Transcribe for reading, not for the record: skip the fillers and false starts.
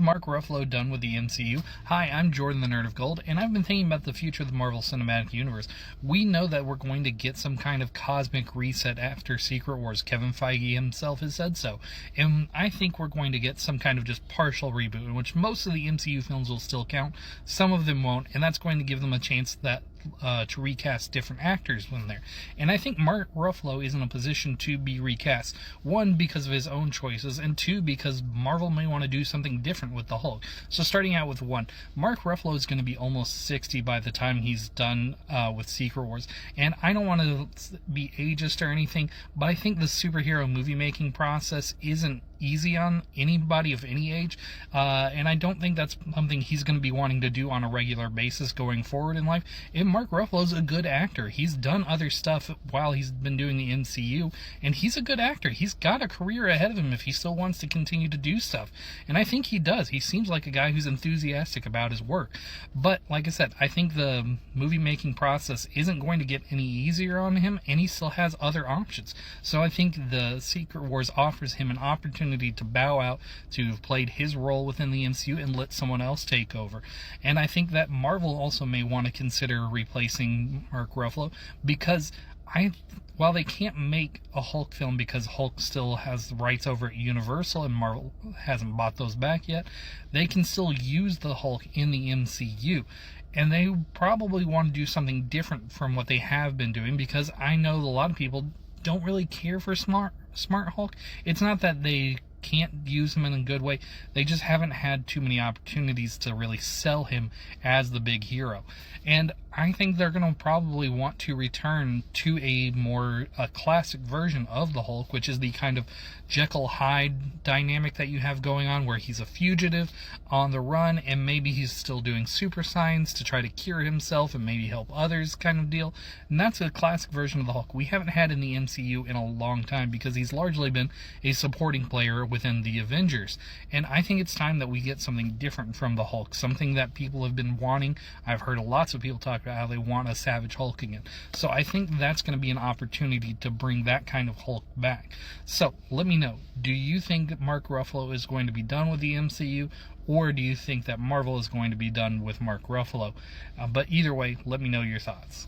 Mark Ruffalo done with the MCU? Hi, I'm Jordan the Nerd of Gold, and I've been thinking about the future of the Marvel Cinematic Universe. We know that we're going to get some kind of cosmic reset after Secret Wars. Kevin Feige himself has said so. And I think we're going to get some kind of just partial reboot, in which most of the MCU films will still count, some of them won't, and that's going to give them a chance that to recast different actors when there. And I think Mark Ruffalo is in a position to be recast. One, because of his own choices, and two, because Marvel may want to do something different with the Hulk. So starting out with one, Mark Ruffalo is going to be almost 60 by the time he's done with Secret Wars. And I don't want to be ageist or anything, but I think the superhero movie making process isn't easy on anybody of any age, and I don't think that's something he's going to be wanting to do on a regular basis going forward in life. And Mark Ruffalo's a good actor. He's done other stuff while he's been doing the MCU, and he's a good actor. He's got a career ahead of him if he still wants to continue to do stuff, and I think he does. He seems like a guy who's enthusiastic about his work. But like I said, I think the movie making process isn't going to get any easier on him, and he still has other options. So I think the Secret Wars offers him an opportunity to bow out, to have played his role within the MCU and let someone else take over. And I think that Marvel also may want to consider replacing Mark Ruffalo, because while they can't make a Hulk film because Hulk still has the rights over at Universal and Marvel hasn't bought those back yet, they can still use the Hulk in the MCU. And they probably want to do something different from what they have been doing, because I know a lot of people don't really care for Smart Hulk. It's not that they can't use him in a good way, they just haven't had too many opportunities to really sell him as the big hero. And I think they're going to probably want to return to a more classic version of the Hulk, which is the kind of Jekyll Hyde dynamic that you have going on, where he's a fugitive on the run, and maybe he's still doing super science to try to cure himself and maybe help others kind of deal. And that's a classic version of the Hulk we haven't had in the MCU in a long time, because he's largely been a supporting player within the Avengers. And I think it's time that we get something different from the Hulk, something that people have been wanting. I've heard lots of people talk about how they want a Savage Hulk again. So I think that's going to be an opportunity to bring that kind of Hulk back. So let me know, do you think Mark Ruffalo is going to be done with the MCU, or do you think that Marvel is going to be done with Mark Ruffalo? But either way, let me know your thoughts.